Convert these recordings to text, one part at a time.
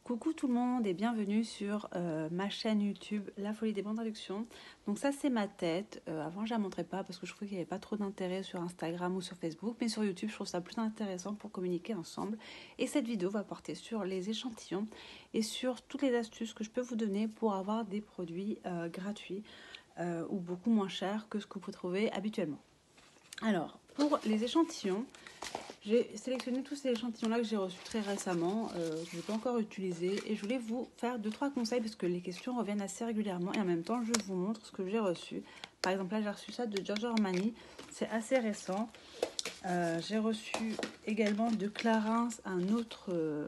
Coucou tout le monde et bienvenue sur ma chaîne YouTube La Folie des Bonnes Traductions. Donc ça c'est ma tête, avant je la montrais pas parce que je trouvais qu'il n'y avait pas trop d'intérêt sur Instagram ou sur Facebook, mais sur YouTube je trouve ça plus intéressant pour communiquer ensemble. Et cette vidéo va porter sur les échantillons et sur toutes les astuces que je peux vous donner pour avoir des produits gratuits ou beaucoup moins chers que ce que vous pouvez trouver habituellement. Alors pour les échantillons, j'ai sélectionné tous ces échantillons-là que j'ai reçus très récemment, que je n'ai pas encore utilisés, et je voulais vous faire 2-3 conseils parce que les questions reviennent assez régulièrement et en même temps je vous montre ce que j'ai reçu. Par exemple là j'ai reçu ça de Giorgio Armani, c'est assez récent. J'ai reçu également de Clarins un autre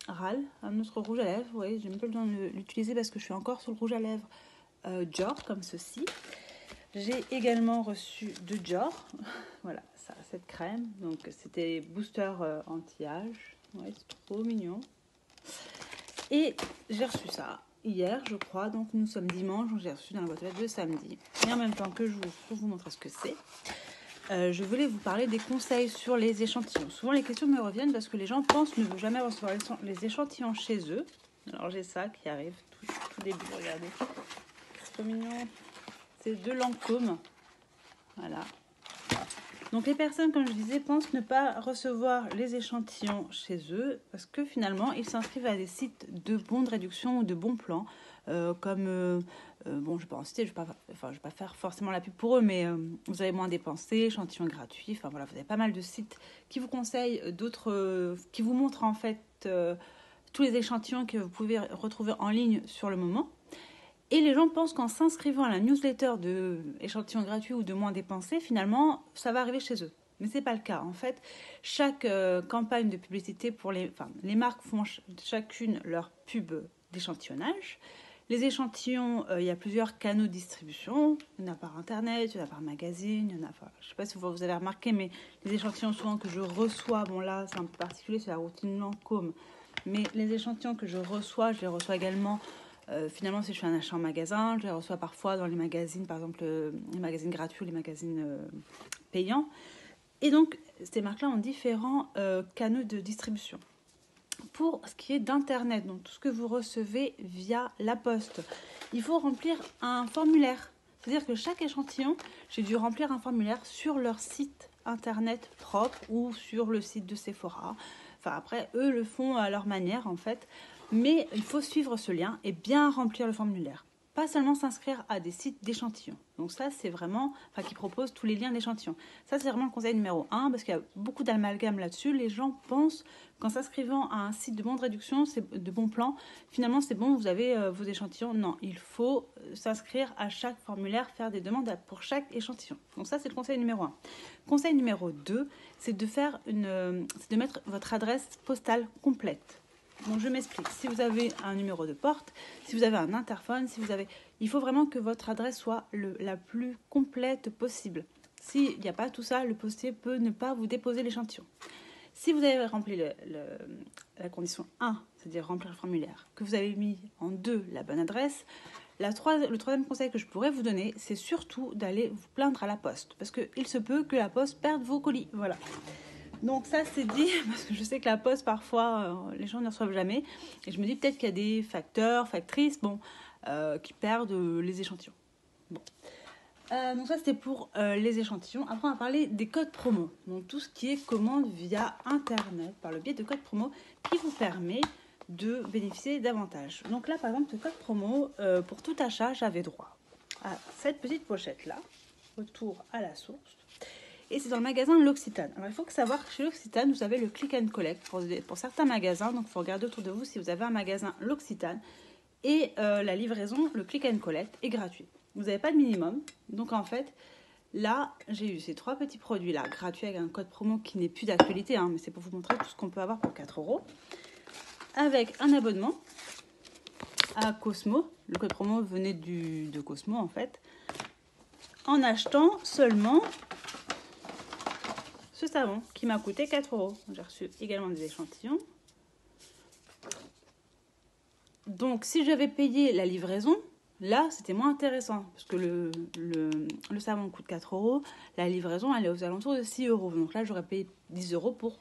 râle, un autre rouge à lèvres. Vous voyez, j'ai même pas besoin de l'utiliser parce que je suis encore sur le rouge à lèvres Dior comme ceci. J'ai également reçu de Dior, voilà, ça, cette crème, donc c'était booster anti-âge, ouais, c'est trop mignon. Et j'ai reçu ça hier, je crois, donc nous sommes dimanche, donc j'ai reçu dans la boîte aux lettres de samedi. Et en même temps que je pour vous montrer ce que c'est, je voulais vous parler des conseils sur les échantillons. Souvent les questions me reviennent parce que les gens pensent ne jamais recevoir les échantillons chez eux. Alors j'ai ça qui arrive tout début, regardez, c'est trop mignon. C'est de Lancôme. Voilà. Donc les personnes, comme je disais, pensent ne pas recevoir les échantillons chez eux parce que finalement, ils s'inscrivent à des sites de bons de réduction ou de bons plans, comme, bon, je ne vais pas en citer, je ne vais pas faire forcément la pub pour eux, mais vous avez moins dépensé, échantillons gratuits, enfin voilà, vous avez pas mal de sites qui vous conseillent d'autres, qui vous montrent en fait tous les échantillons que vous pouvez retrouver en ligne sur le moment. Et les gens pensent qu'en s'inscrivant à la newsletter de échantillons gratuits ou de moins dépensés, finalement, ça va arriver chez eux. Mais ce n'est pas le cas. En fait, chaque campagne de publicité pour les marques font chacune leur pub d'échantillonnage. Les échantillons, il y a plusieurs canaux de distribution. Il y en a par Internet, il y en a par magazine, il y en a, je ne sais pas si vous avez remarqué, mais les échantillons souvent que je reçois, bon là c'est un peu particulier, c'est la routine Lancôme, mais les échantillons que je les reçois également. Finalement, si je fais un achat en magasin, je les reçois parfois dans les magazines, par exemple les magazines gratuits ou les magazines payants. Et donc, ces marques-là ont différents canaux de distribution. Pour ce qui est d'Internet, donc tout ce que vous recevez via la poste, il faut remplir un formulaire. C'est-à-dire que chaque échantillon, j'ai dû remplir un formulaire sur leur site Internet propre ou sur le site de Sephora. Enfin, après, eux le font à leur manière, en fait. Mais il faut suivre ce lien et bien remplir le formulaire. Pas seulement s'inscrire à des sites d'échantillons. Donc ça, c'est vraiment, qui proposent tous les liens d'échantillons. Ça, c'est vraiment le conseil numéro 1 parce qu'il y a beaucoup d'amalgame là-dessus. Les gens pensent qu'en s'inscrivant à un site de bonne réduction, de bons plans, finalement, c'est bon, vous avez vos échantillons. Non, il faut s'inscrire à chaque formulaire, faire des demandes pour chaque échantillon. Donc ça, c'est le conseil numéro 1. Conseil numéro 2, c'est de mettre votre adresse postale complète. Donc je m'explique, si vous avez un numéro de porte, si vous avez un interphone, il faut vraiment que votre adresse soit la plus complète possible. S'il n'y a pas tout ça, le postier peut ne pas vous déposer l'échantillon. Si vous avez rempli la condition 1, c'est-à-dire remplir le formulaire, que vous avez mis en 2 la bonne adresse, le troisième conseil que je pourrais vous donner, c'est surtout d'aller vous plaindre à la poste. Parce qu'il se peut que la poste perde vos colis. Voilà. Donc ça c'est dit, parce que je sais que la poste parfois les gens ne reçoivent jamais. Et je me dis peut-être qu'il y a des facteurs, factrices, qui perdent les échantillons. Bon. Donc ça c'était pour les échantillons. Après on va parler des codes promo. Donc tout ce qui est commande via Internet, par le biais de codes promo, qui vous permet de bénéficier davantage. Donc là par exemple ce code promo, pour tout achat j'avais droit à cette petite pochette là, retour à la source. Et c'est dans le magasin L'Occitane. Alors il faut savoir que chez L'Occitane, vous avez le click and collect pour certains magasins. Donc il faut regarder autour de vous si vous avez un magasin L'Occitane. Et la livraison, le click and collect, est gratuit. Vous n'avez pas de minimum. Donc en fait, là, j'ai eu ces 3 petits produits-là, gratuits avec un code promo qui n'est plus d'actualité. Mais c'est pour vous montrer tout ce qu'on peut avoir pour 4 €. Avec un abonnement à Cosmo. Le code promo venait de Cosmo en fait. En achetant seulement ce savon qui m'a coûté 4 €. J'ai reçu également des échantillons. Donc si j'avais payé la livraison, là c'était moins intéressant parce que le savon coûte 4 €, la livraison elle est aux alentours de 6 €. Donc là j'aurais payé 10 € pour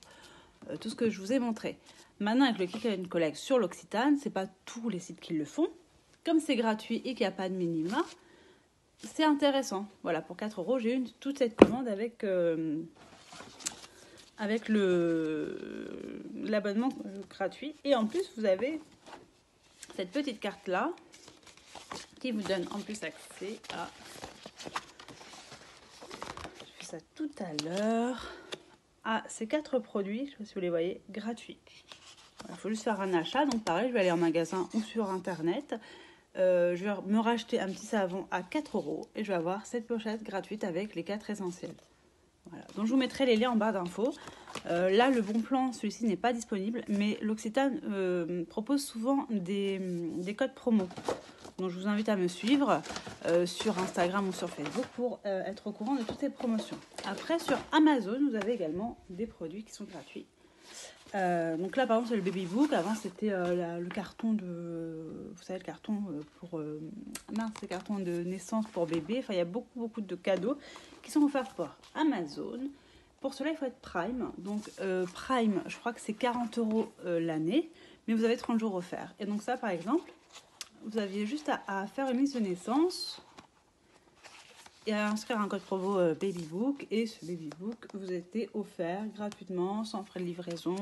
tout ce que je vous ai montré. Maintenant, avec le Click and Collect sur l'Occitane, c'est pas tous les sites qui le font. Comme c'est gratuit et qu'il n'y a pas de minima, c'est intéressant. Voilà, pour 4 €, j'ai eu toute cette commande avec l'abonnement gratuit. Et en plus, vous avez cette petite carte-là qui vous donne en plus accès à... Je fais ça tout à l'heure. À ces 4 produits, je ne sais pas si vous les voyez, gratuits. Il faut juste faire un achat. Donc pareil, je vais aller en magasin ou sur Internet. Je vais me racheter un petit savon à 4 € et je vais avoir cette pochette gratuite avec les 4 essentiels. Voilà. Donc je vous mettrai les liens en barre d'infos. Là, le bon plan, celui-ci n'est pas disponible, mais l'Occitane propose souvent des codes promo. Donc je vous invite à me suivre sur Instagram ou sur Facebook pour être au courant de toutes ces promotions. Après, sur Amazon, vous avez également des produits qui sont gratuits. Donc là, par exemple, c'est le Baby Book. Avant, c'était le carton de... Vous savez, le carton le carton de naissance pour bébé. Enfin, il y a beaucoup de cadeaux qui sont offerts par Amazon. Pour cela, il faut être Prime. Donc, Prime, je crois que c'est 40 € l'année, mais vous avez 30 jours offerts. Et donc ça, par exemple, vous aviez juste à faire une liste de naissance et à inscrire un code promo Baby Book. Et ce Baby Book vous a été offert gratuitement, sans frais de livraison.